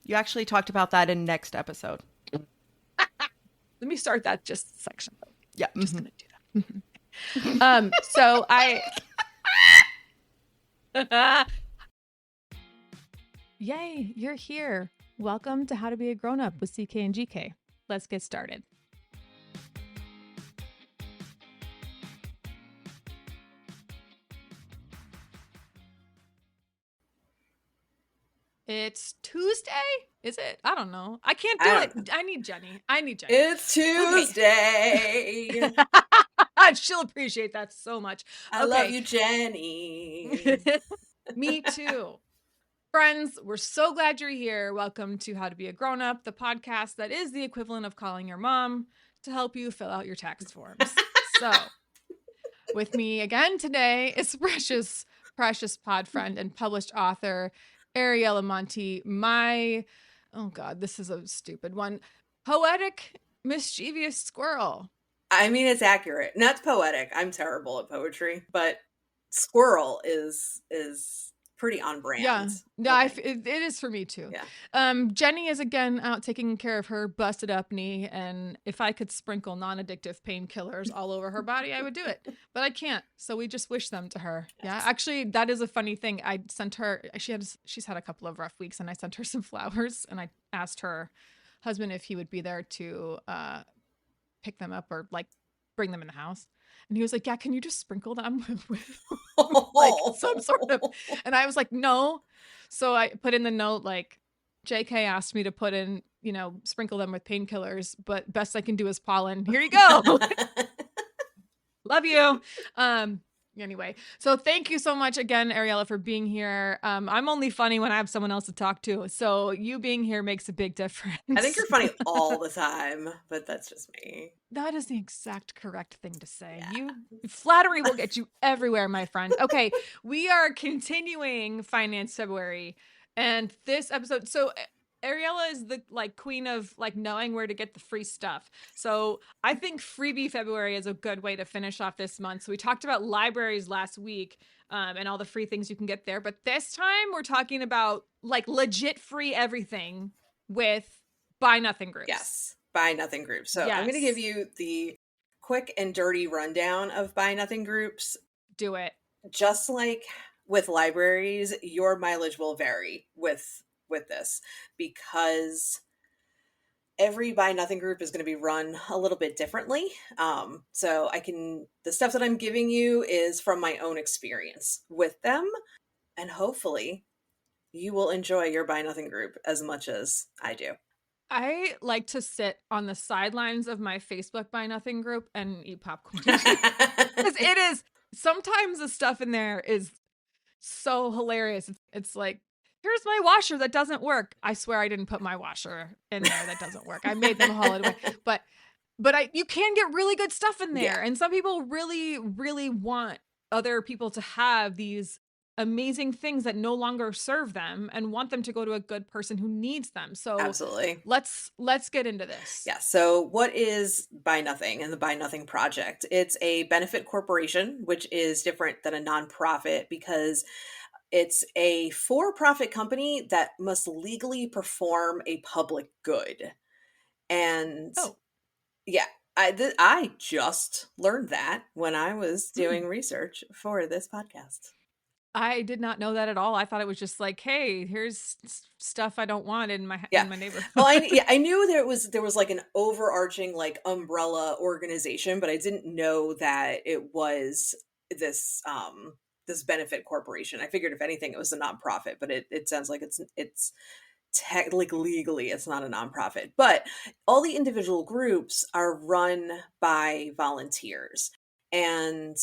You actually talked about that in next episode. Let me start that just section. Yeah. Just gonna do that. So I Yay, you're here. Welcome to How to Be a Grown Up with CK and GK. Let's get started. It's Tuesday? Is it? I don't know. I can't do it. I need Jenny. It's Tuesday. Okay. She'll appreciate that so much. I love you, Jenny. Me too. Friends, we're so glad you're here. Welcome to How to Be a Grown Up, the podcast that is the equivalent of calling your mom to help you fill out your tax forms. So, with me again today is precious pod friend and published author, Ariella Monti. Oh God, this is a stupid one. Poetic, mischievous squirrel. I mean, it's accurate. Not poetic. I'm terrible at poetry, but squirrel is pretty on brand. Yeah, no, it is for me too. Yeah. Jenny is again out taking care of her busted up knee, and if I could sprinkle non-addictive painkillers all over her body, I would do it, but I can't. So we just wish them to her. Yeah, actually, that is a funny thing. I sent her. She's had a couple of rough weeks, and I sent her some flowers, and I asked her husband if he would be there to pick them up or like bring them in the house. And he was like, yeah, can you just sprinkle them with like some sort of, and I was like, no. So I put in the note, like, JK asked me to put in, sprinkle them with painkillers, but best I can do is pollen. Here you go. Love you. Anyway, so thank you so much again, Ariella, for being here. I'm only funny when I have someone else to talk to. So you being here makes a big difference. I think you're funny all the time, but that's just me. That is the exact correct thing to say. Yeah. Flattery will get you everywhere, my friend. Okay, we are continuing Finance February, and this episode. So Ariella is the queen of knowing where to get the free stuff. So I think Freebie February is a good way to finish off this month. So we talked about libraries last week and all the free things you can get there. But this time we're talking about legit free everything with Buy Nothing groups. Yes, Buy Nothing groups. So I'm going to give you the quick and dirty rundown of Buy Nothing groups. Do it. Just like with libraries, your mileage will vary with this, because every Buy Nothing group is going to be run a little bit differently. So the stuff that I'm giving you is from my own experience with them, and hopefully you will enjoy your Buy Nothing group as much as I do. I like to sit on the sidelines of my Facebook Buy Nothing group and eat popcorn. Because it is, sometimes the stuff in there is so hilarious. It's like, here's my washer that doesn't work. I swear I didn't put my washer in there that doesn't work. I made them haul it away. But you can get really good stuff in there. Yeah. And some people really, really want other people to have these amazing things that no longer serve them and want them to go to a good person who needs them. So absolutely. Let's get into this. Yeah. So what is Buy Nothing and the Buy Nothing Project? It's a benefit corporation, which is different than a nonprofit because it's a for-profit company that must legally perform a public good. And yeah, I just learned that when I was doing research for this podcast. I did not know that at all. I thought it was just like, hey, here's stuff I don't want in my neighborhood. Well, I knew there was like an overarching umbrella organization, but I didn't know that it was this benefit corporation. I figured if anything it was a nonprofit, but it sounds like it's legally it's not a nonprofit. But all the individual groups are run by volunteers, and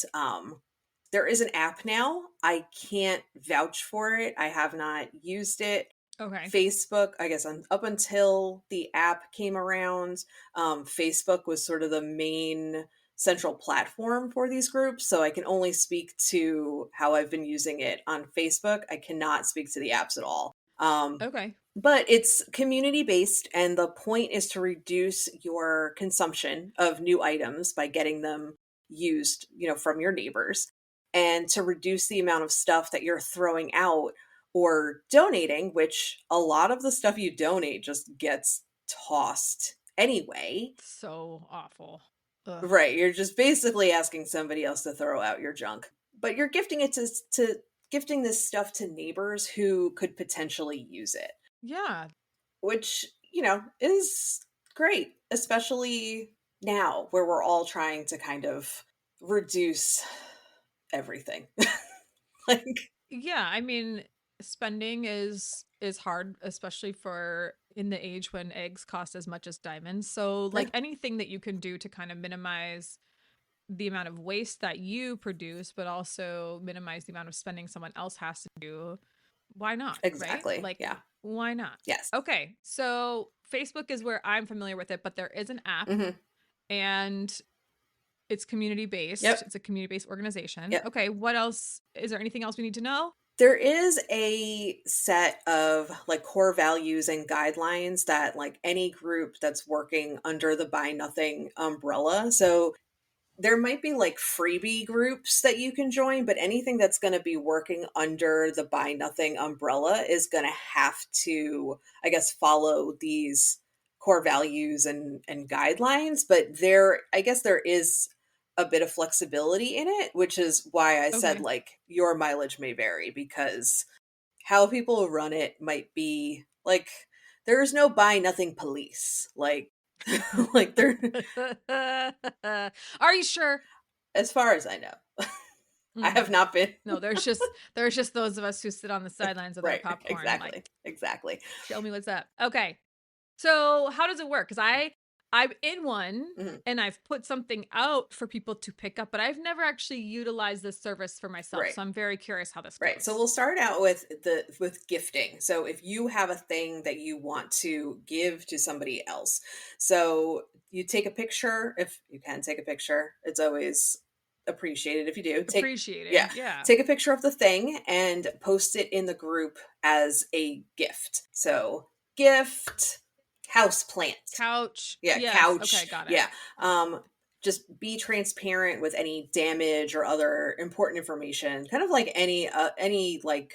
there is an app now. I can't vouch for it. I have not used it. Okay. Facebook, I guess up until the app came around, Facebook was sort of the main central platform for these groups. So I can only speak to how I've been using it on Facebook. I cannot speak to the apps at all. Okay. But it's community-based, and the point is to reduce your consumption of new items by getting them used, from your neighbors, and to reduce the amount of stuff that you're throwing out or donating, which a lot of the stuff you donate just gets tossed anyway. So awful. Ugh. Right. You're just basically asking somebody else to throw out your junk. But you're gifting it to gifting this stuff to neighbors who could potentially use it. Yeah. Which, is great, especially now where we're all trying to kind of reduce everything. Like, Yeah, I mean, spending is hard, especially for in the age when eggs cost as much as diamonds. So like yeah, anything that you can do to kind of minimize the amount of waste that you produce, but also minimize the amount of spending someone else has to do, why not? Right? exactly. Like, Yeah. why not? Yes. Okay, so Facebook is where I'm familiar with it, but there is an app Mm-hmm. and it's community based. Yep. It's a community based organization. Yep. Okay, what else? Is there anything else we need to know? There is a set of like core values and guidelines that like any group that's working under the Buy Nothing umbrella. So there might be like freebie groups that you can join, but anything that's going to be working under the Buy Nothing umbrella is going to have to, I guess, follow these core values and guidelines. But I guess there is a bit of flexibility in it, which is why I said Okay. like your mileage may vary, because how people run it might be like there's no Buy Nothing police. Like, like there, Are you sure? as far as I know. I Okay. have not been. No, there's just those of us who sit on the sidelines with our Right. popcorn. Exactly. Like, Exactly. show me what's up. Okay. So how does it work? Because I'm in one Mhm. and I've put something out for people to pick up, but I've never actually utilized this service for myself. Right. So I'm very curious how this Right. goes. So we'll start out with gifting. So if you have a thing that you want to give to somebody else, so you take a picture. If you can take a picture, it's always appreciated if you do. Appreciated. Yeah. Take a picture of the thing and post it in the group as a gift. So gift, house plant. Couch. Yeah, Yes. couch. Okay, got it. Yeah. Just be transparent with any damage or other important information, kind of like any like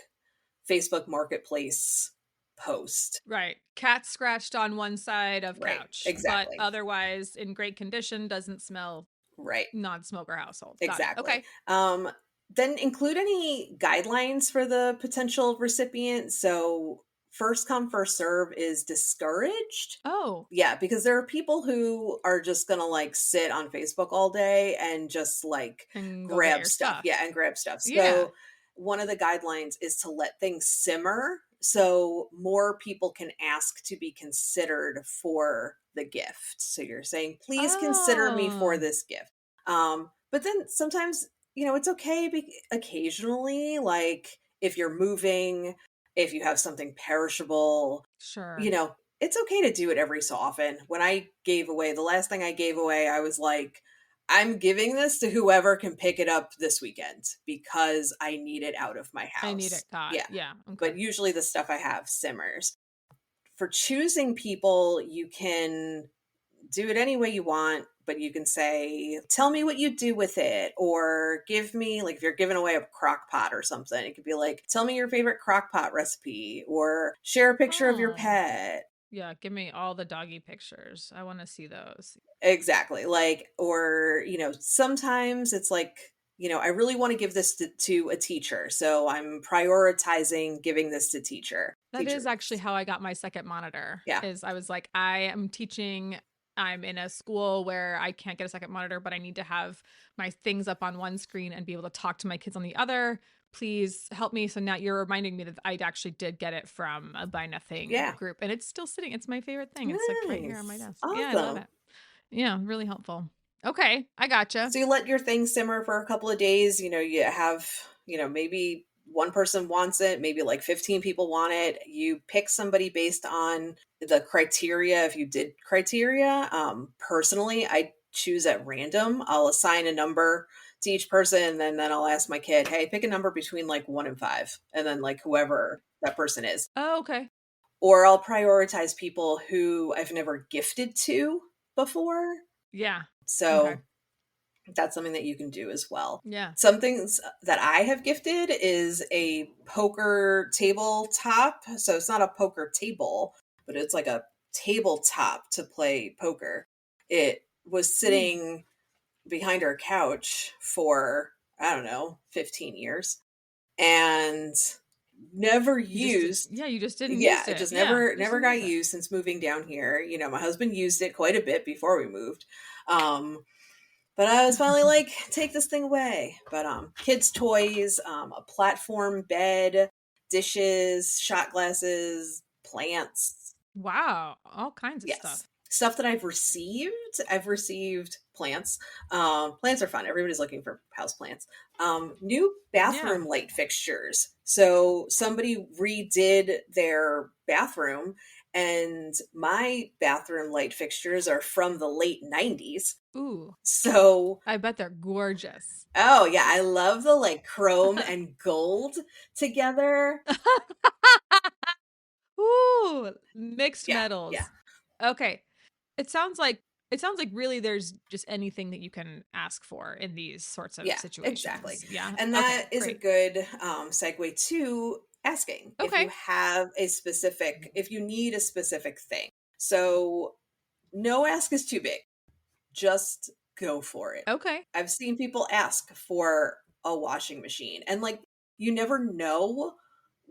Facebook Marketplace post. Right. Cat scratched on one side of Right. couch, but Exactly. otherwise in great condition, doesn't smell, Right. non-smoker household. Got it. Exactly. Okay. Then include any guidelines for the potential recipient. So first come, first serve is discouraged. Oh, Yeah, because there are people who are just gonna like sit on Facebook all day and just like and go get grab your stuff. stuff. Yeah, and grab stuff. Yeah. So one of the guidelines is to let things simmer so more people can ask to be considered for the gift. So you're saying, please consider me for Oh, this gift. But then sometimes, it's okay occasionally, like if you're moving, if you have something perishable, sure. you know, it's okay to do it every so often. When I gave away, the last thing I gave away, I was like, I'm giving this to whoever can pick it up this weekend because I need it out of my I need it. house. Got. Yeah. Yeah. Okay. But usually the stuff I have simmers. For choosing people, you can do it any way you want, but you can say, tell me what you do with it, or give me, like, if you're giving away a crock pot or something, it could be like, tell me your favorite crock pot recipe, or share a picture of your Oh, pet. yeah. Give me all the doggy pictures. I want to see those. Exactly. Like, or, sometimes it's like, I really want to give this to a teacher. So I'm prioritizing giving this to That is teacher. actually how I got my second monitor. Yeah. Is I was like, I am teaching. I'm in a school where I can't get a second monitor, but I need to have my things up on one screen and be able to talk to my kids on the other. Please help me. So now you're reminding me that I actually did get it from a Buy Nothing Yeah. group, and it's still sitting. It's my favorite thing. It's like right here on my Nice. desk. Yeah, I love Awesome. it. Yeah, really helpful. Okay, I gotcha. So you let your thing simmer for a couple of days. You have, maybe one person wants it, maybe like 15 people want it. You pick somebody based on the criteria. If you did criteria, personally, I choose at random. I'll assign a number to each person, and then I'll ask my kid, hey, pick a number between like 1 and 5, and then like whoever that person is. Oh, okay. Or I'll prioritize people who I've never gifted to before. Yeah. Okay. So That's something that you can do as well. Yeah. Some things that I have gifted is a poker tabletop. So it's not a poker table, but it's like a tabletop to play poker. It was sitting behind our couch for, I don't know, 15 years and never used. You just didn't Yeah, use it it. just Yeah, never got used since moving down here. You know, my husband used it quite a bit before we moved. But I was finally like, take this thing away. But kids' toys, a platform bed, dishes, shot glasses, plants. Wow, all kinds of Yes. stuff. Stuff that I've received. I've received plants. Plants are fun. Everybody's looking for house plants. New bathroom light fixtures. So somebody redid their bathroom, and my bathroom light fixtures are from the late 90s. Ooh. So I bet they're gorgeous. oh yeah, I love the like chrome and gold together. Ooh, mixed Yeah, metals. yeah. Okay. It sounds like really there's just anything that you can ask for in these sorts of Yeah, situations. exactly. Yeah. And Okay, that is great. a good segue to asking if you Okay. have a specific, if you need a specific thing. So no ask is too big. Just go for it. Okay. I've seen people ask for a washing machine, and like you never know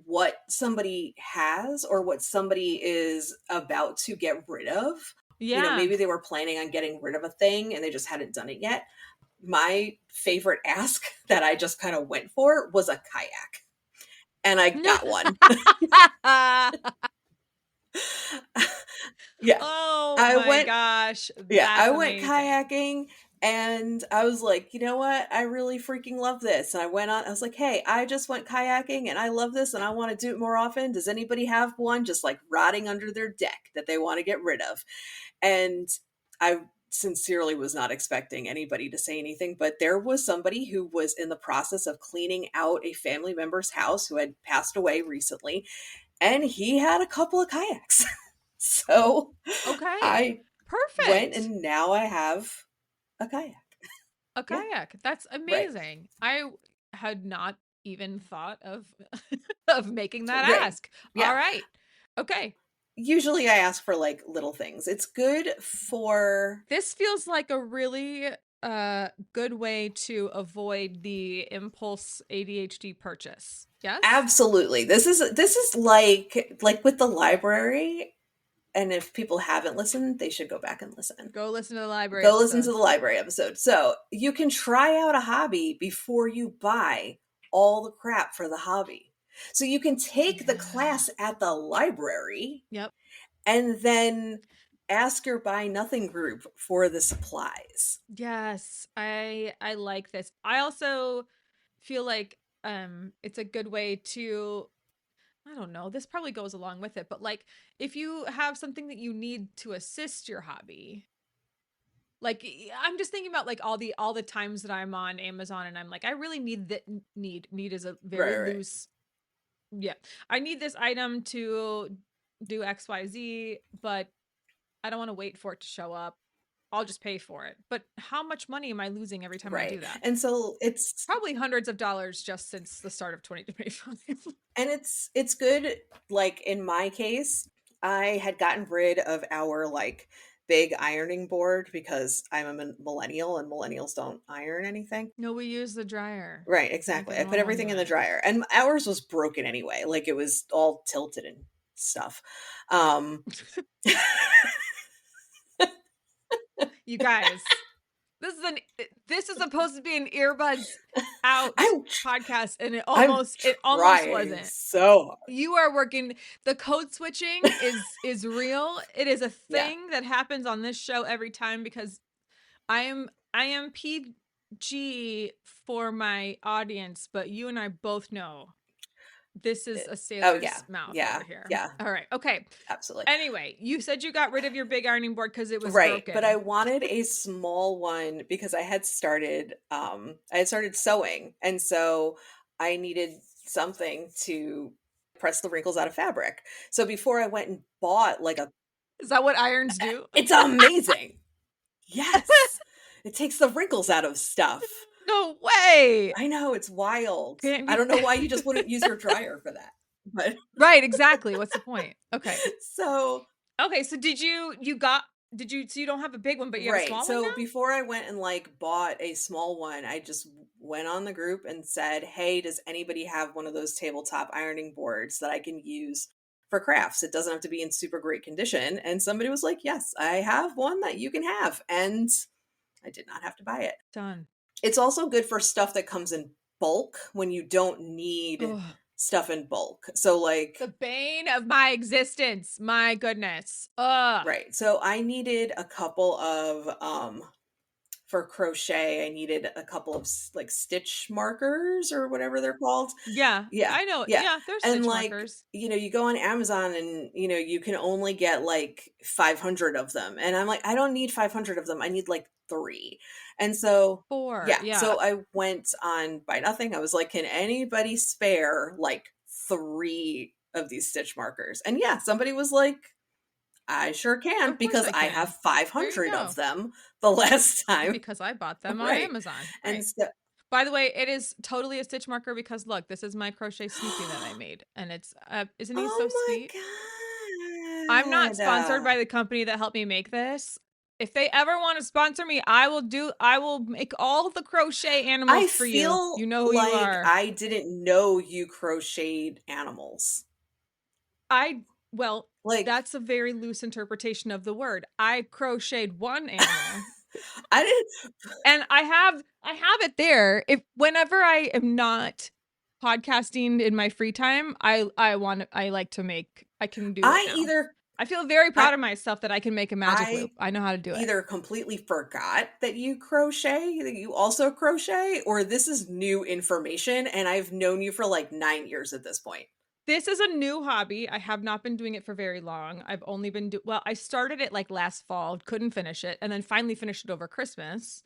what somebody has or what somebody is about to get rid of. You know, Yeah. maybe they were planning on getting rid of a thing and they just hadn't done it yet. My favorite ask that I just kind of went for was a kayak. And I got one. Yeah. Oh I my went gosh. Yeah, That's I went amazing. kayaking and I was like, you know what? I really freaking love this. And I went on, I was like, hey, I just went kayaking and I love this and I want to do it more often. Does anybody have one just like rotting under their deck that they want to get rid of? And I sincerely was not expecting anybody to say anything, but there was somebody who was in the process of cleaning out a family member's house who had passed away recently, and he had a couple of kayaks. So Okay. I went Perfect. and now I have a kayak. A Yeah, kayak. That's right. amazing. I had not even thought of of making that Right. ask. All Yeah. right. Okay. Usually I ask for like little things. It's good for This feels like a really good way to avoid the impulse ADHD purchase. Yes? absolutely. This is like with the library, and if people haven't listened, they should go back and listen. Go listen to the library Go listen to episode. the library episode. So, you can try out a hobby before you buy all the crap for the hobby. So you can take the class at the library Yep. and then ask your buy nothing group for the supplies. Yes. I like this. I also feel like it's a good way to, I don't know, this probably goes along with it, but like if you have something that you need to assist your hobby, like I'm just thinking about like all the times that I'm on Amazon and I'm like, I really need that. Need is a very Right. loose, yeah, I need this item to do XYZ, but I don't want to wait for it to show up. I'll just pay for it. But how much money am I losing every time I do Right. that? And so it's Probably hundreds of dollars just since the start of 2025. and it's good. Like in my case, I had gotten rid of our like big ironing board because I'm a millennial and millennials don't iron anything. No, we use the dryer. Right, Like exactly. a I put normal everything in the human. dryer, and ours was broken anyway. Like it was all tilted and stuff. Um You guys, this is supposed to be an earbuds out I'm podcast, and it I'm almost trying wasn't. so hard. You are working. The code switching is real. It is a Yeah. thing that happens on this show every time because I am PG for my audience, but you and I both know this is a Oh yeah. sailor's mouth Yeah. over here. Yeah. All right. Okay. Absolutely. Anyway, you said you got rid of your big ironing board because it was Right, broken. but I wanted a small one because I had started sewing, and so I needed something to press the wrinkles out of fabric. So before I went and bought like a Is that what irons do? it's amazing. Yes. It takes the wrinkles out of stuff. No way. I know, it's wild. Can't I you- don't know why you just wouldn't use your dryer for that. But Right, exactly. What's the point? Okay. so Okay, so so you don't have a big one, but you have a right. small one So now? before I went and like bought a small one, I just went on the group and said, "Hey, does anybody have one of those tabletop ironing boards that I can use for crafts? It doesn't have to be in super great condition." And somebody was like, "Yes, I have one that you can have." And I did not have to buy it. Done. It's also good for stuff that comes in bulk when you don't need Ugh. stuff in bulk. So like The bane of my existence. My goodness. Ugh. right. So I needed a couple of for crochet, I needed a couple of like stitch markers or whatever they're called. Yeah. Yeah. I know. Yeah. Yeah, there's And stitch like, markers. you go on Amazon and, you can only get like 500 of them. And I'm like, I don't need 500 of them. I need like 3. And so, 4. yeah. Yeah. So I went on Buy Nothing. I was like, can anybody spare like 3 of these stitch markers? And yeah, somebody was like, I sure can, Of course because I I can. have There you 500 go. of them the last time. Because I bought them on Right. Amazon. And Right. so, By the way, it is totally a stitch marker because look, this is my crochet Snoopy that I made, and it's isn't he so sweet? I'm not sponsored by the company that helped me make this. If they ever want to sponsor me, I will make all the crochet animals I for you. feel You know who like you are. I didn't know you crocheted animals. Well, Like that's a very loose interpretation of the word. I crocheted one animal. I didn't. And I have it there. If whenever I am not podcasting in my free time, I like to make. I can do it now. I feel very proud of myself that I can make a magic loop. I know how to do it. Either completely forgot that you crochet, that you also crochet, or this is new information and I've known you for like 9 years at this point. This is a new hobby. I have not been doing it for very long. I've only been I started it like last fall, couldn't finish it, and then finally finished it over Christmas.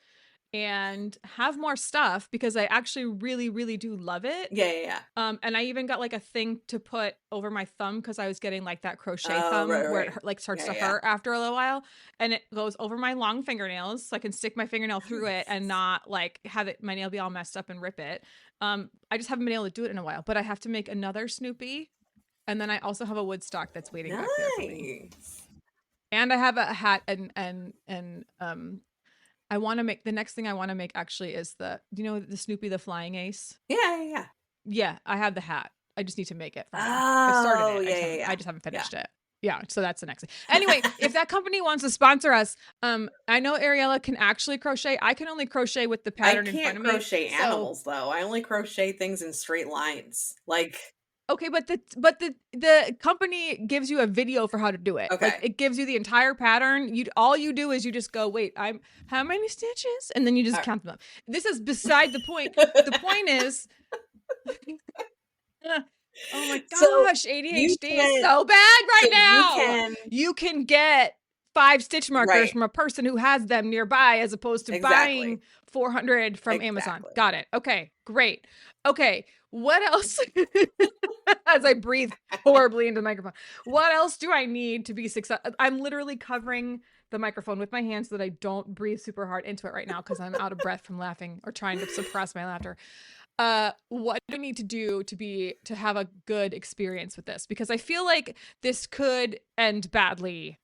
And have more stuff because I actually really, really do love it. Yeah. And I even got like a thing to put over my thumb because I was getting like that crochet Oh, thumb right. where it like starts to hurt after a little while, and it goes over my long fingernails so I can stick my fingernail through it and not like have my nail be all messed up and rip it. I just haven't been able to do it in a while, but I have to make another Snoopy, and then I also have a wood stock that's waiting back there for me. And I have a hat and I want to make the next thing I want to make actually is do you know the Snoopy the Flying Ace? Yeah. Yeah, I have the hat. I just need to make it. I started it. I just haven't finished it. Yeah, so that's the next thing. Anyway, if that company wants to sponsor us, I know Ariella can actually crochet. I can only crochet with the pattern in front of me. I can't crochet animals though. I only crochet things in straight lines. Like okay, but the company gives you a video for how to do it. Okay. Like it gives you the entire pattern. All you do is you just go, wait, I'm how many stitches? And then you just count them up. This is beside the point. The point is oh my gosh, ADHD is so bad right now. You can get 5 stitch markers from a person who has them nearby as opposed to buying 400 from Amazon. Got it. Okay, great. Okay, what else? As I breathe horribly into the microphone. What else do I need to be successful? I'm literally covering the microphone with my hands so that I don't breathe super hard into it right now because I'm out of breath from laughing or trying to suppress my laughter. What do I need to do to have a good experience with this? Because I feel like this could end badly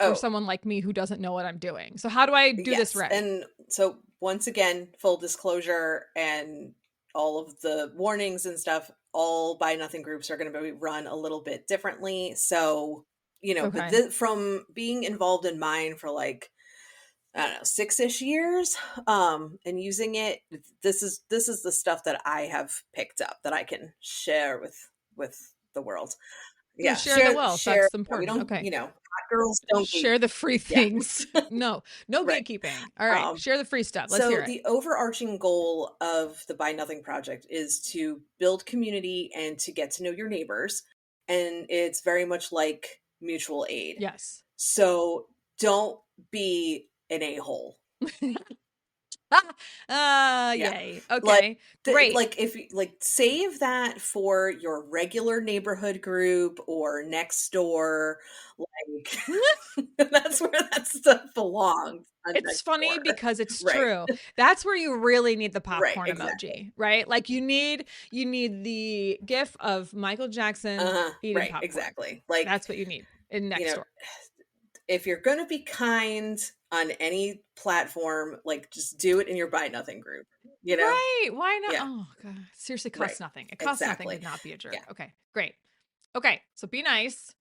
for someone like me who doesn't know what I'm doing. So how do I do this right? And so once again, full disclosure and all of the warnings and stuff, all Buy Nothing groups are going to be run a little bit differently. So, but from being involved in mine for like, I don't know, 6-ish years, and using it, this is the stuff that I have picked up that I can share with the world. Yeah, share the wealth. That's important. We don't, okay. Hot girls don't share the free things. No gatekeeping. All right, share the free stuff. Let's hear it. The overarching goal of the Buy Nothing project is to build community and to get to know your neighbors, and it's very much like mutual aid. Yes. So don't be an a-hole. Yay. Okay. Great. Like if you like save that for your regular neighborhood group or next door, like that's where that stuff belongs on It's next funny door. because it's Right. true. That's where you really need the Right, popcorn exactly. emoji, right? Like you need the gif of Michael Jackson eating Right, popcorn. exactly. Like, That's what you need in you next know, door. if you're going to be kind on any platform, like just do it in your buy nothing group, you know? Right. Why not? Yeah, Oh god. Seriously, right. costs nothing. It costs nothing to Exactly. not be a jerk. Yeah. Okay. Great. Okay. So be nice.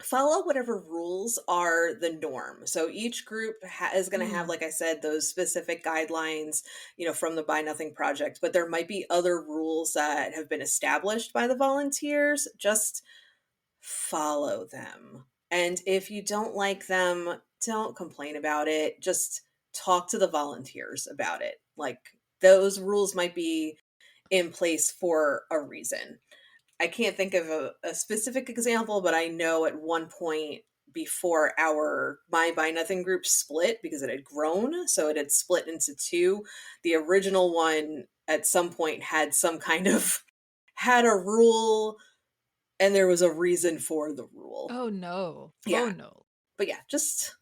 Follow whatever rules are the norm. So each group is going to have, Mm. like I said, those specific guidelines, from the Buy Nothing Project, but there might be other rules that have been established by the volunteers. Just follow them. And if you don't like them, don't complain about it. Just talk to the volunteers about it. Like those rules might be in place for a reason. I can't think of a specific example, but I know at one point before our My Buy Nothing group split because it had grown, so it had split into two. The original one at some point had some kind of had a rule, and there was a reason for the rule. Oh no. Oh Yeah, no. but yeah, just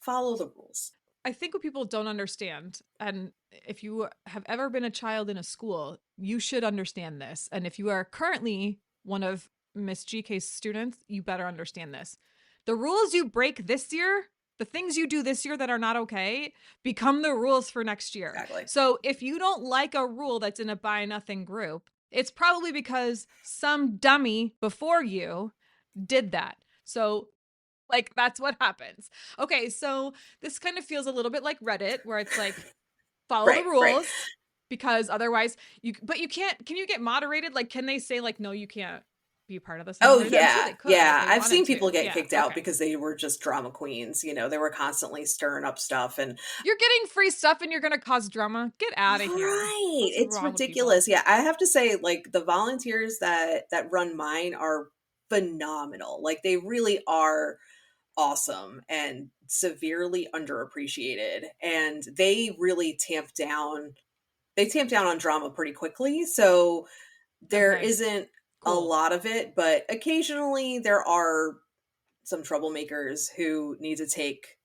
follow the rules. I think what people don't understand, and if you have ever been a child in a school, you should understand this. And if you are currently one of Miss GK's students, you better understand this. The rules you break this year, the things you do this year that are not okay, become the rules for next year. Exactly. So if you don't like a rule that's in a buy nothing group, it's probably because some dummy before you did that. So like that's what happens. Okay, so this kind of feels a little bit like Reddit where it's like follow the Right, right. rules because otherwise but you can't, can you get moderated? Like can they say like no, you can't be part of this Oh anymore? I'm sure yeah, they could if yeah. they I've wanted seen people to. get Yeah, kicked out okay. because they were just drama queens. They were constantly stirring up stuff, and You're getting free stuff and you're going to cause drama. Get out of here. right, What's it's wrong with people? ridiculous. Yeah, I have to say, like the volunteers that run mine are phenomenal. Like they really are awesome and severely underappreciated, and they really tamp down. They tamp down on drama pretty quickly, so there Okay. isn't a Cool. lot of it, but occasionally there are some troublemakers who need to take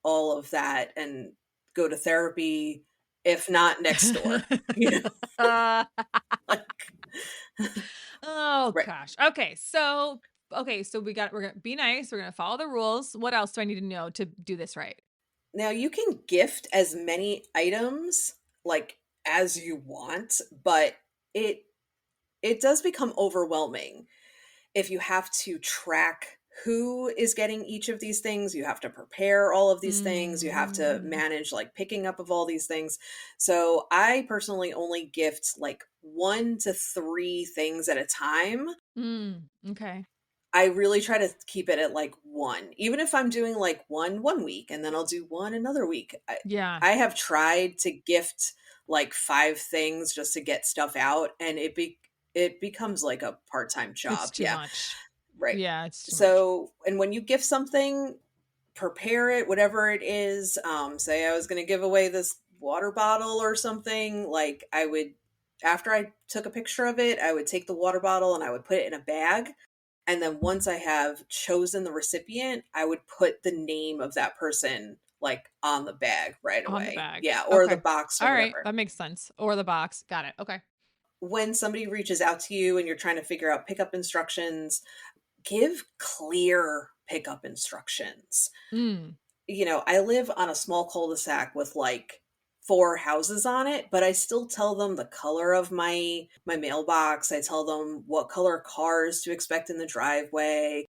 all of that and go to therapy, if not next door. You know, Uh, like oh right. gosh. Okay, so we're gonna be nice. We're gonna follow the rules. What else do I need to know to do this right? Now you can gift as many items like as you want, but it it does become overwhelming if you have to track who is getting each of these things. You have to prepare all of these things, you have to Mm, manage like picking up of all these things. So I personally only gift like 1 to 3 things at a time. okay. I really try to keep it at like one, even if I'm doing like one week and then I'll do one another week. Yeah, I have tried to gift like 5 things just to get stuff out, and it becomes like a part-time it's job. too Yeah, much. right. Yeah, it's too much. So, and when you gift something, prepare it, whatever it is. Say I was going to give away this water bottle or something, like I would, after I took a picture of it, I would take the water bottle and I would put it in a bag. And then once I have chosen the recipient, I would put the name of that person like on the bag right On the away. bag. Yeah, or the Okay. box or All right, whatever. that makes sense. Or the box. Got it. Okay. When somebody reaches out to you and you're trying to figure out pickup instructions, give clear pickup instructions. Mm. I live on a small cul-de-sac with like 4 houses on it, but I still tell them the color of my mailbox. I tell them what color cars to expect in the driveway,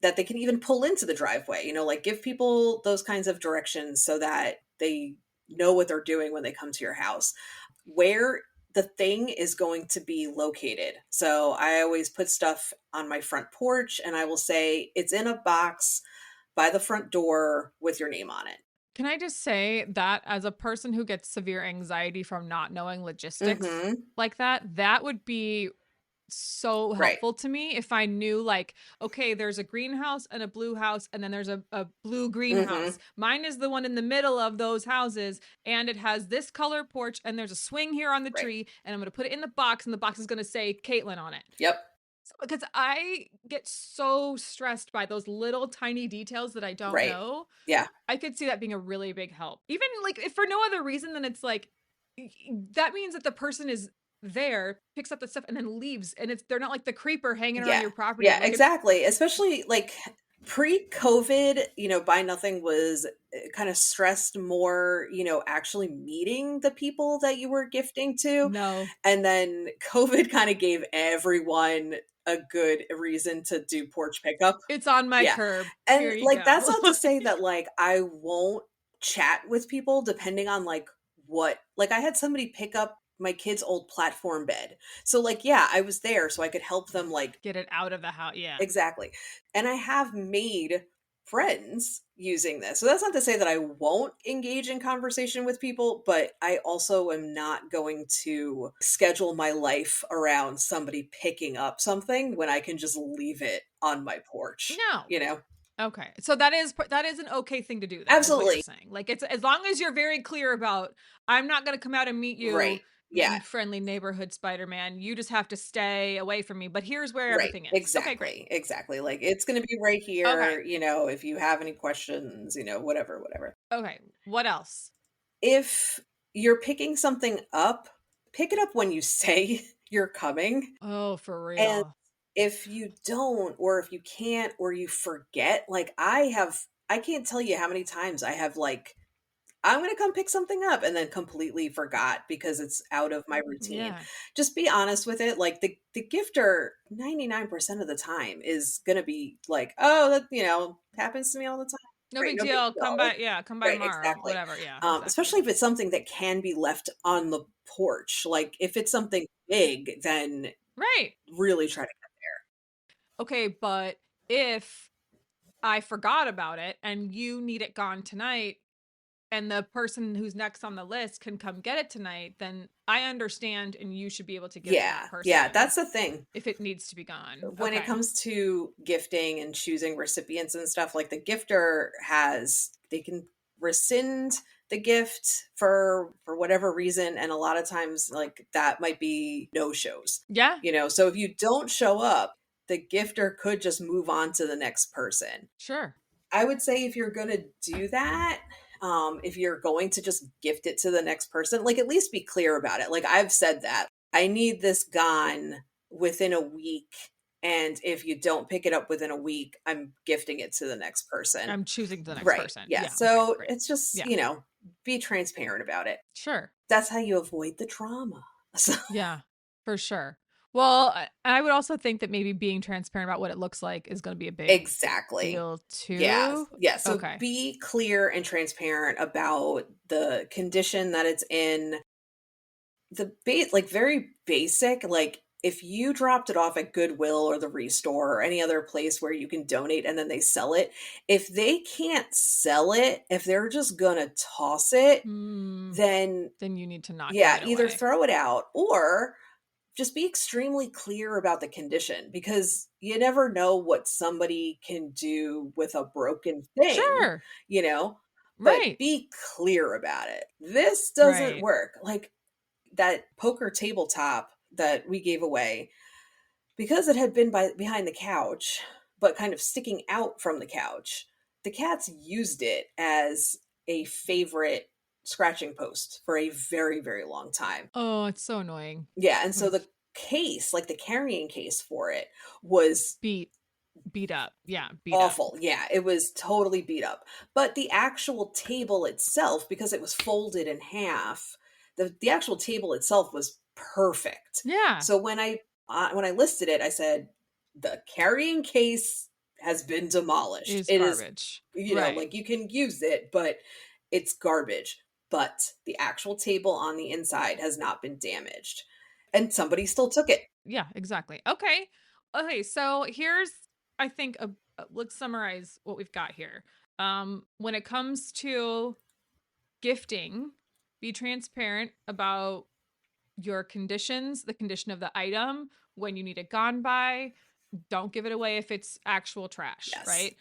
that they can even pull into the driveway. Like give people those kinds of directions so that they know what they're doing when they come to your house. Where the thing is going to be located. So I always put stuff on my front porch and I will say it's in a box by the front door with your name on it. Can I just say that as a person who gets severe anxiety from not knowing logistics Mhm. like that, that would be so Right. helpful to me if I knew like, okay, there's a greenhouse and a blue house, and then there's a blue greenhouse. Mine is the one in the middle of those houses, and it has this color porch, and there's a swing here on the Right. tree, and I'm going to put it in the box, and the box is going to say Caitlin on it. Yep. Because I get so stressed by those little tiny details that I don't Right. know. Yeah. I could see that being a really big help. Even like if for no other reason than it's like that means that the person is there, picks up the stuff and then leaves, and they're not like the creeper hanging around Yeah. your property. Yeah, Like exactly. Especially like pre-COVID, Buy Nothing was kind of stressed more, actually meeting the people that you were gifting to. no, And then COVID kind of gave everyone a good reason to do porch pickup. it's on my Yeah. curb. And Here you like that's go. not to say that like I won't chat with people depending on like what, like I had somebody pick up my kid's old platform bed. So like yeah, I was there so I could help them like Get it out of the house. Yeah. exactly. And I have made friends using this. So that's not to say that I won't engage in conversation with people, but I also am not going to schedule my life around somebody picking up something when I can just leave it on my porch. No. Okay. So that is an okay thing to do then. Is what Absolutely. you're saying. Like it's as long as you're very clear about I'm not going to come out and meet you. Right. Yeah. Friendly neighborhood Spider-Man. You just have to stay away from me. But here's where Right. everything is. Okay, great. Exactly. Exactly. Like it's going to be right Okay. here, if you have any questions, whatever. Okay. What else? If you're picking something up, pick it up when you say you're coming. Oh, for And real. if you don't, or if you can't, or you forget, like I can't tell you how many times I have like, I'm going to come pick something up and then completely forgot because it's out of my routine. Yeah. Just be honest with it. Like the gifter 99% of the time is going to be like, oh, that, happens to me all the time. No Right. big No big deal. deal. Come by. Yeah. Come by Right. tomorrow. Exactly. Whatever. Yeah. Exactly. Especially if it's something that can be left on the porch. Like if it's something big, then Right. really try to. Okay. But if I forgot about it and you need it gone tonight, and the person who's next on the list can come get it tonight, then I understand, and you should be able to give it to that person. Yeah, that's the thing. If it needs to be gone. When it Okay. comes to gifting and choosing recipients and stuff, like the gifter they can rescind the gift for whatever reason, and a lot of times like that might be no shows. Yeah. So if you don't show up, the gifter could just move on to the next person. Sure. I would say if you're going to do that, if you're going to just gift it to the next person, like at least be clear about it. Like I've said that I need this gone within a week. And if you don't pick it up within a week, I'm gifting it to the next person. I'm choosing the next right. person. Yeah. So okay, it's just, be transparent about it. Sure. That's how you avoid the trauma. So. Yeah, for sure. Well, I would also think that maybe being transparent about what it looks like is going to be a big deal too. Yeah. So okay. Be clear and transparent about the condition that it's in. Like very basic, like if you dropped it off at Goodwill or the Restore or any other place where you can donate and then they sell it, if they can't sell it, if they're just gonna toss it, then you need to knock it away. Either throw it out or just be extremely clear about the condition, because you never know what somebody can do with a broken thing. Sure. But right. Be clear about it. This doesn't work. Like that poker tabletop that we gave away, because it had been behind the couch, but kind of sticking out from the couch, the cats used it as a favorite scratching post for a very, very long time. Oh, it's so annoying. Yeah. And so the case, like the carrying case for it, was beat up. Yeah. Awful. Up. Yeah. It was totally beat up. But the actual table itself, because it was folded in half, the actual table itself was perfect. Yeah. So when I listed it, I said the carrying case has been demolished. It is garbage. Like you can use it, but it's garbage. But the actual table on the inside has not been damaged, and somebody still took it. Yeah, exactly. Okay. So here's, I think, let's summarize what we've got here. When it comes to gifting, be transparent about your conditions, the condition of the item, when you need it gone by. Don't give it away if it's actual trash, Yes. right?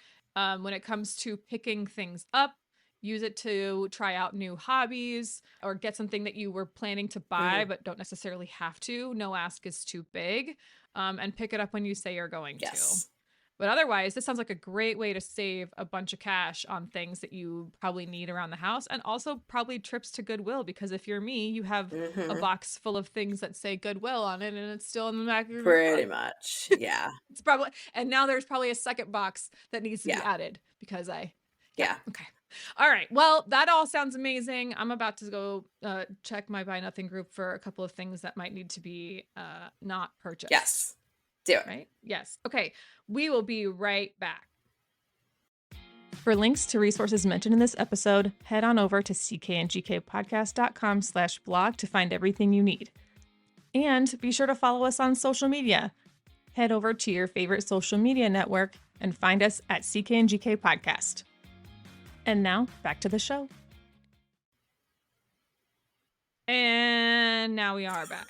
When it comes to picking things up, use it to try out new hobbies or get something that you were planning to buy but don't necessarily have to. No ask is too big. And pick it up when you say you're going to. Yes. But otherwise, this sounds like a great way to save a bunch of cash on things that you probably need around the house, and also probably trips to Goodwill, because if you're me, you have a box full of things that say Goodwill on it and it's still in the back of your Pretty car. much. Yeah. It's probably, and now there's probably a second box that needs to be added because Yeah. Okay. All right. Well, that all sounds amazing. I'm about to go check my Buy Nothing group for a couple of things that might need to be not purchased. Yes. Do it. Right? Yes. Okay. We will be right back. For links to resources mentioned in this episode, head on over to ckandgkpodcast.com/blog to find everything you need. And be sure to follow us on social media. Head over to your favorite social media network and find us at CK&GK Podcast. And now, back to the show. And now we are back.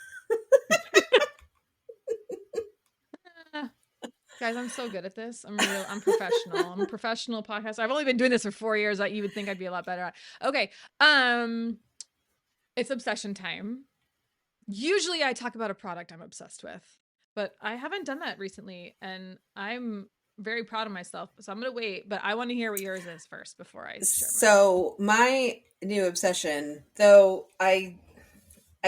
Guys, I'm so good at this. I'm professional. I'm a professional podcaster. I've only been doing this for 4 years. You would think I'd be a lot better at. Okay. It's obsession time. Usually I talk about a product I'm obsessed with, but I haven't done that recently, and I'm very proud of myself. So I'm going to wait, but I want to hear what yours is first before I share mine. So my new obsession, though I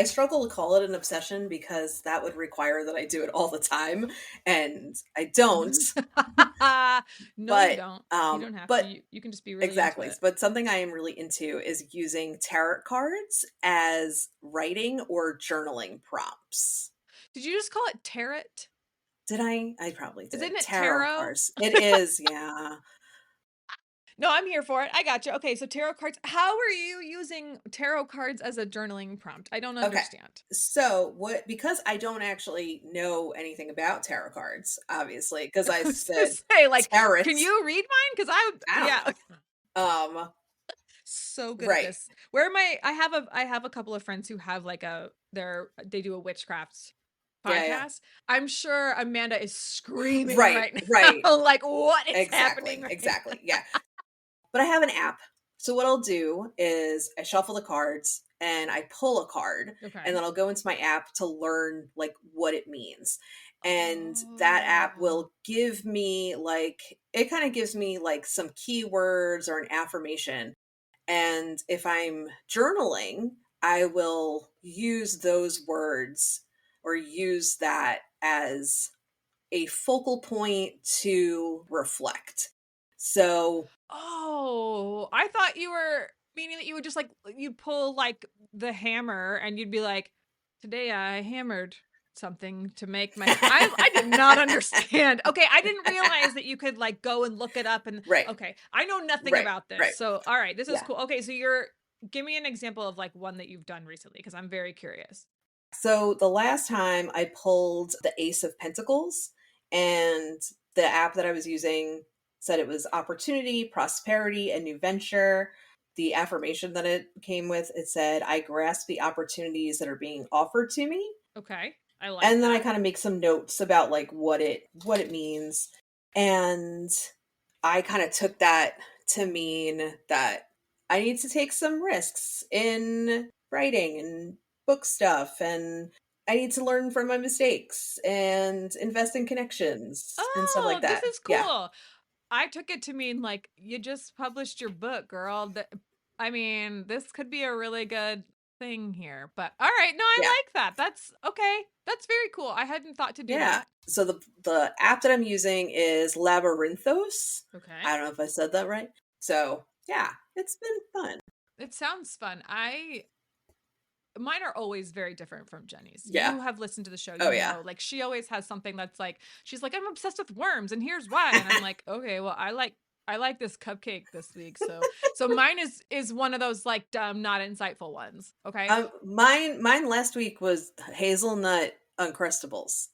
struggle to call it an obsession because that would require that I do it all the time, and I don't. No, but, you don't. You don't have to. You can just be really exactly. into it. But something I am really into is using tarot cards as writing or journaling prompts. Did you just call it tarot? Did I? I probably did. Isn't it tarot? Cards. It is, yeah. No, I'm here for it. I got you. Okay, so tarot cards. How are you using tarot cards as a journaling prompt? I don't understand. Okay. So because I don't actually know anything about tarot cards, obviously, because I said tarot. Can you read mine? Because I don't know. So good at this. Where am I? I have a couple of friends who have they do a witchcraft podcast. Yeah. I'm sure Amanda is screaming right now. Like, what is happening? Exactly. Yeah. But I have an app. So what I'll do is I shuffle the cards and I pull a card, and then I'll go into my app to learn like what it means. And that app will give me it kind of gives me like some keywords or an affirmation. And if I'm journaling, I will use those words or use that as a focal point to reflect. So, I thought you were meaning that you would just you'd pull the hammer and you'd be like, today I hammered something to make my I did not understand. Okay, I didn't realize that you could go and look it up and okay, I know nothing about this. So all right, this is cool. Okay, so give me an example of one that you've done recently, because I'm very curious. So the last time I pulled the Ace of Pentacles, and the app that I was using said it was opportunity, prosperity, and new venture. The affirmation that it came with, it said, I grasp the opportunities that are being offered to me. Okay. And then I kind of make some notes about what it means. And I kind of took that to mean that I need to take some risks in writing and book stuff, and I need to learn from my mistakes and invest in connections and stuff like that. This is cool. Yeah. I took it to mean you just published your book, girl. I mean, this could be a really good thing here. But all right, no, I like that. That's okay. That's very cool. I hadn't thought to do that. So the app that I'm using is Labyrinthos. Okay. I don't know if I said that right. So yeah, it's been fun. It sounds fun. Mine are always very different from Jenny's. Yeah. You have listened to the show. You know, she always has something that's she's like, I'm obsessed with worms and here's why. And I'm like, okay, well, I like this cupcake this week. So mine is one of those dumb, not insightful ones. Okay. Mine last week was hazelnut Uncrustables.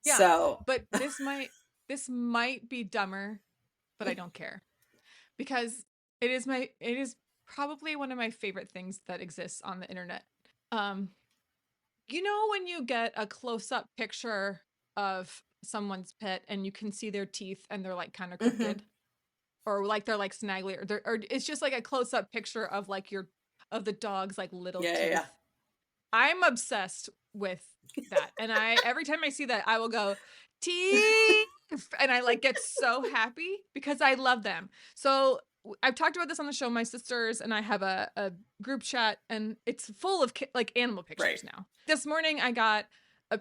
Yeah. So, but this might be dumber, but I don't care, because it is probably one of my favorite things that exists on the internet. You know, when you get a close-up picture of someone's pet and you can see their teeth and they're like kind of crooked or like they're like snaggly or it's just like a close up picture of like of the dog's like little teeth. Yeah. I'm obsessed with that. And every time I see that, I will go, teeth. And I like get so happy because I love them. So I've talked about this on the show. My sisters and I have a group chat and it's full of like animal pictures now. This morning I got a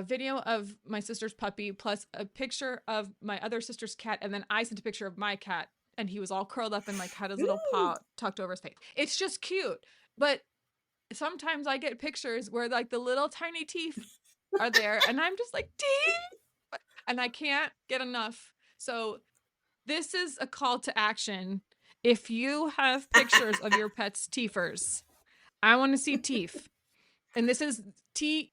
video of my sister's puppy plus a picture of my other sister's cat. And then I sent a picture of my cat and he was all curled up and like had his little paw tucked over his face. It's just cute. But sometimes I get pictures where like the little tiny teeth are there and I'm just like, teeth, and I can't get enough. So this is a call to action. If you have pictures of your pet's teethers, I want to see teeth. And this is Teef.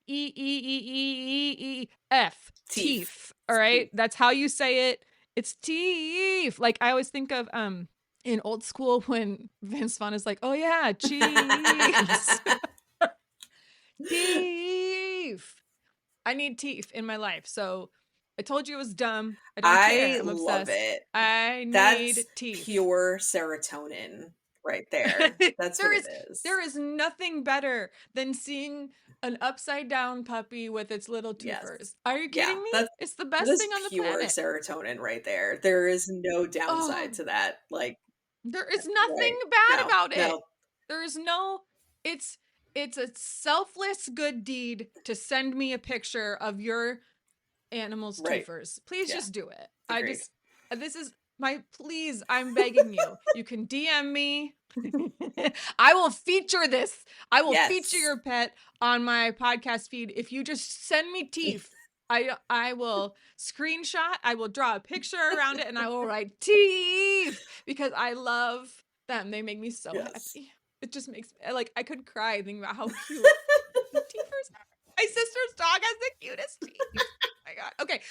Teeth. All right. That's how you say it. It's teeth. Like I always think of in old school when Vince Vaughn is like, oh yeah, cheese. Teeth. I need teeth in my life. So I told you it was dumb. I don't care. I'm obsessed. Love it. I need That's teeth. Pure serotonin right there. That's what it is. There is nothing better than seeing an upside down puppy with its little teethers. Yes. Are you kidding me? It's the best thing on the planet. Pure serotonin right there. There is no downside to that. Like there is nothing bad about it. There is no. It's a selfless good deed to send me a picture of your animal's teethers. Please just do it. Agreed. Please, I'm begging you. You can DM me. I will feature this. I will feature your pet on my podcast feed. If you just send me teeth, I will screenshot. I will draw a picture around it and I will write teeth because I love them. They make me so happy. It just makes me like I could cry thinking about how cute the teethers are. My sister's dog has the cutest teeth. Oh my God. Okay.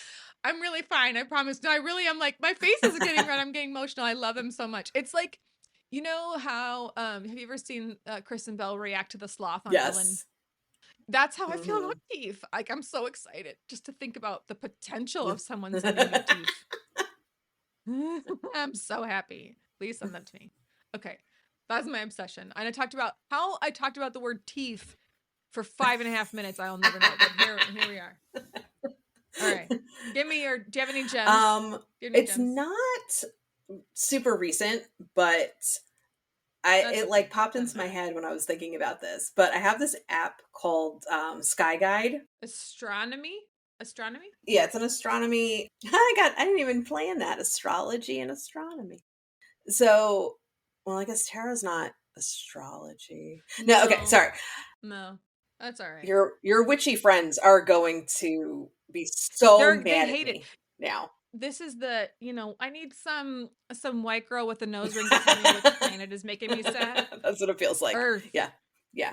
I'm really fine. I promise. No, I really am like, my face is getting red. I'm getting emotional. I love him so much. It's like, you know how, have you ever seen Kristen Bell react to the sloth on Ellen? That's how I feel about teeth. Like, I'm so excited just to think about the potential of someone sending me teeth. I'm so happy. Please send them to me. Okay. That's my obsession. And I talked about the word teeth for 5.5 minutes. I'll never know. But here we are. All right. Do you have any gems? It's not super recent, but it like popped into my head when I was thinking about this. But I have this app called Sky Guide. Astronomy? Yeah, it's an astronomy. I didn't even plan that. Astrology and astronomy. So, well, I guess tarot's not astrology. No, okay, sorry. No. That's all right. Your witchy friends are going to be so mad at me now. This is I need some white girl with a nose ring to tell me what the planet is making me sad. That's what it feels like. Earth. Yeah.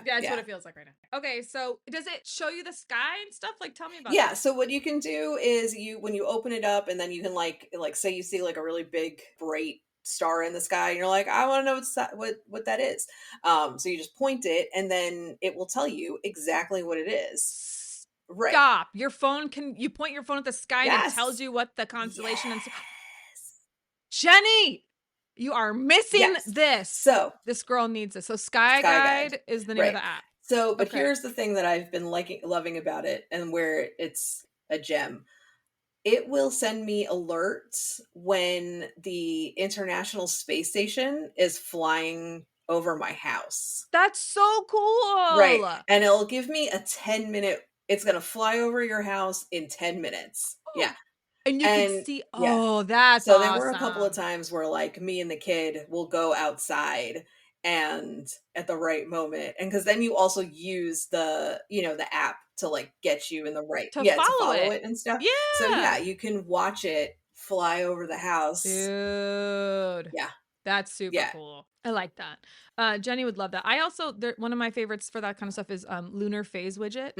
That's what it feels like right now. Okay, so does it show you the sky and stuff? Like, tell me about that. Yeah, so what you can do is when you open it up and then you can like say you see like a really big bright star in the sky and you're like, I want to know what that is. So you just point it and then it will tell you exactly what it is. Right. Stop. You point your phone at the sky and it tells you what the constellation is. Jenny, you are missing this. So this girl needs this. So Sky Guide is the name of the app. So, but here's the thing that I've been loving about it and where it's a gem. It will send me alerts when the International Space Station is flying over my house. That's so cool. Right. And it'll give me a 10-minute, it's going to fly over your house in 10 minutes. Yeah. And you can see, that's so awesome. There were a couple of times where like me and the kid will go outside and at the right moment. And because then you also use the app to like get you in the right to follow it and stuff. Yeah. So you can watch it fly over the house. Dude. Yeah. That's super cool. I like that. Jenny would love that. I also, one of my favorites for that kind of stuff is Lunar Phase Widget.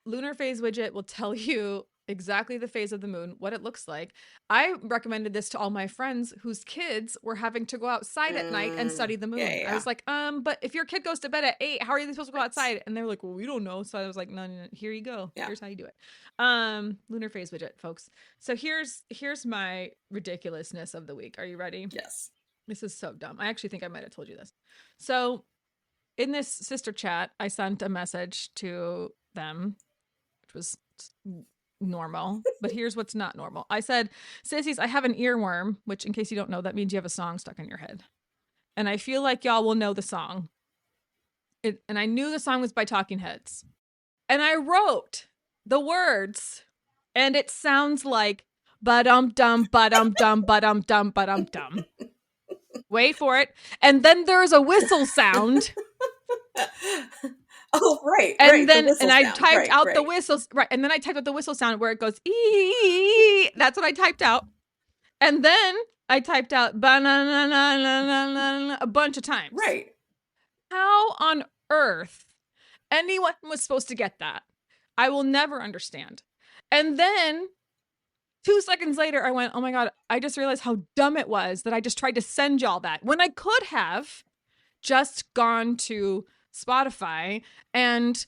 Lunar Phase Widget will tell you exactly the phase of the moon, what it looks like. I recommended this to all my friends whose kids were having to go outside at night and study the moon. Yeah. I was like, but if your kid goes to bed at 8, how are they supposed to go Right. outside? And they were like, well, we don't know. So I was like, no, here you go. Yeah. Here's how you do it. Lunar phase widget, folks. So here's my ridiculousness of the week. Are you ready? Yes. This is so dumb. I actually think I might have told you this. So in this sister chat, I sent a message to them, which was normal, but here's what's not normal. I said, sissies, I have an earworm, which in case you don't know, that means you have a song stuck in your head. And I feel like y'all will know the song. And I knew the song was by Talking Heads. And I wrote the words, and it sounds like ba-dum-dum, ba-dum-dum, ba-dum-dum, ba-dum-dum. Wait for it. And then there's a whistle sound. Oh, right. And then the I sound. typed out the whistles. Right. And then I typed out the whistle sound where it goes ee. That's what I typed out. And then I typed out ba-na-na-na-na-na-na a bunch of times. Right. How on earth anyone was supposed to get that? I will never understand. And then 2 seconds later, I went, oh my God, I just realized how dumb it was that I just tried to send y'all that when I could have just gone to Spotify and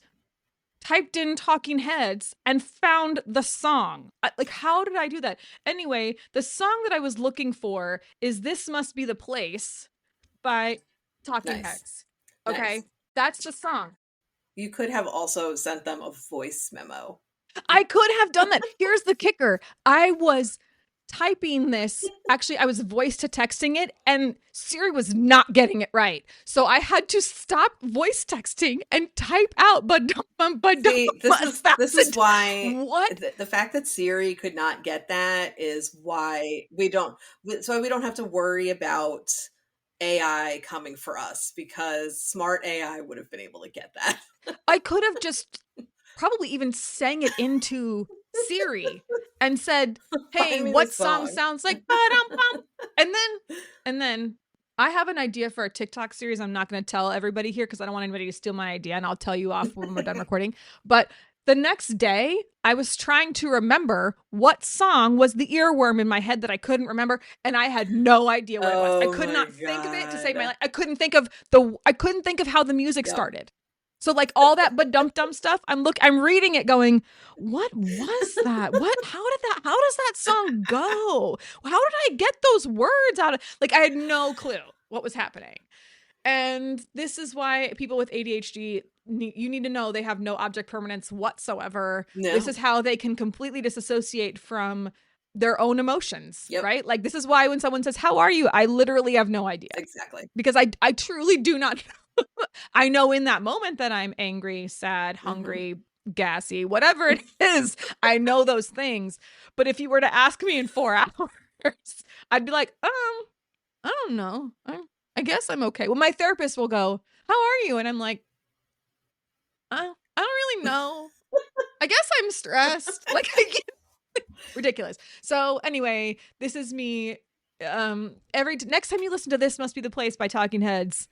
typed in Talking Heads and found the song. Like, how did I do that? Anyway, the song that I was looking for is This Must Be the Place by Talking Heads. Okay, Nice. That's the song. You could have also sent them a voice memo. I could have done that. Here's the kicker. I was typing this. Actually, I was voice to texting it, and Siri was not getting it right. So I had to stop voice texting and type out See, this is why what the fact that Siri could not get that is why we don't have to worry about AI coming for us, because smart AI would have been able to get that. I could have just probably even sang it into Siri and said, hey, what song sounds like ba-dum-bum? And then I have an idea for a TikTok series. I'm not going to tell everybody here because I don't want anybody to steal my idea, and I'll tell you off when we're done recording. But the next day, I was trying to remember what song was the earworm in my head that I couldn't remember, and I had no idea what it was. I could not think of it to save my life. I couldn't think of how the music started. So like all that ba-dum-dum stuff, I'm reading it going, what was that? How does that song go? How did I get those words out of, like, I had no clue what was happening. And this is why people with ADHD, you need to know they have no object permanence whatsoever. No. This is how they can completely disassociate from their own emotions, right? Like, this is why when someone says, how are you? I literally have no idea. Exactly. Because I truly do not know. I know in that moment that I'm angry, sad, hungry, gassy, whatever it is. I know those things. But if you were to ask me in 4 hours, I'd be like, I don't know. I guess I'm okay. Well, my therapist will go, how are you? And I'm like, I don't really know. I guess I'm stressed. Like, ridiculous. So anyway, this is me. Next time you listen to This Must Be the Place by Talking Heads,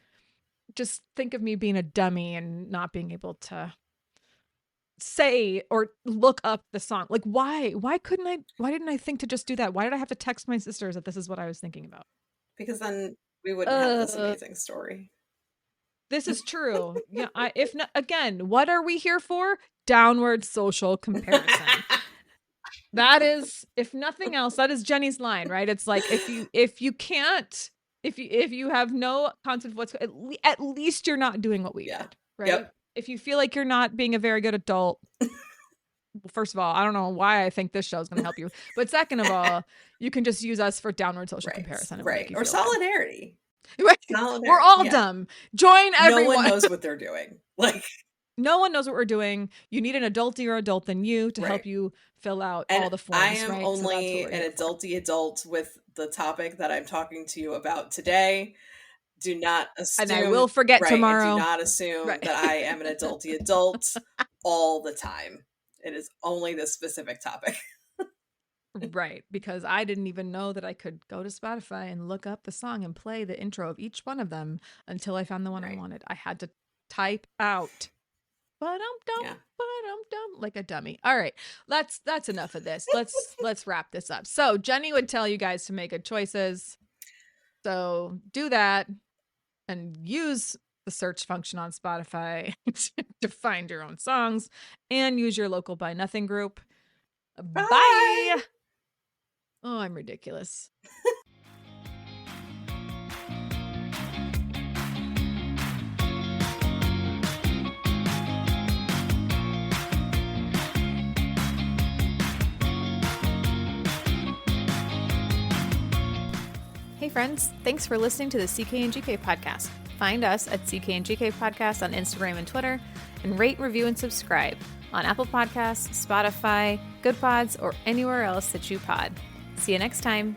just think of me being a dummy and not being able to say or look up the song. Like, why didn't I think to just do that? Why did I have to text my sisters that this is what I was thinking about? Because then we wouldn't have this amazing story. This is true. Yeah. If not, again, what are we here for? Downward social comparison. That is, if nothing else, that is Jenny's line, right? It's like, if you have no concept of what's, at least you're not doing what we did, right? Yep. If you feel like you're not being a very good adult, first of all, I don't know why I think this show is going to help you, but second of all, you can just use us for downward social comparison, right? Or solidarity. Right. We're all dumb. Join everyone. No one knows what they're doing. Like, no one knows what we're doing. You need an adultier adult than you to help you fill out all the forms. I am only an adulty adult with the topic that I'm talking to you about today. Do not assume, and I will forget tomorrow. Do not assume that I am an adulty adult all the time. It is only this specific topic. Right, because I didn't even know that I could go to Spotify and look up the song and play the intro of each one of them until I found the one I wanted. I had to type out Ba-dum-dum, Yeah. ba-dum-dum, like a dummy. All right. That's enough of this. Let's wrap this up. So Jenny would tell you guys to make good choices. So do that and use the search function on Spotify to find your own songs and use your local Buy Nothing group. Bye. Oh, I'm ridiculous. Hey friends, thanks for listening to the CK and GK podcast. Find us at CK and GK podcast on Instagram and Twitter, and rate, review, and subscribe on Apple Podcasts, Spotify, Good Pods, or anywhere else that you pod. See you next time.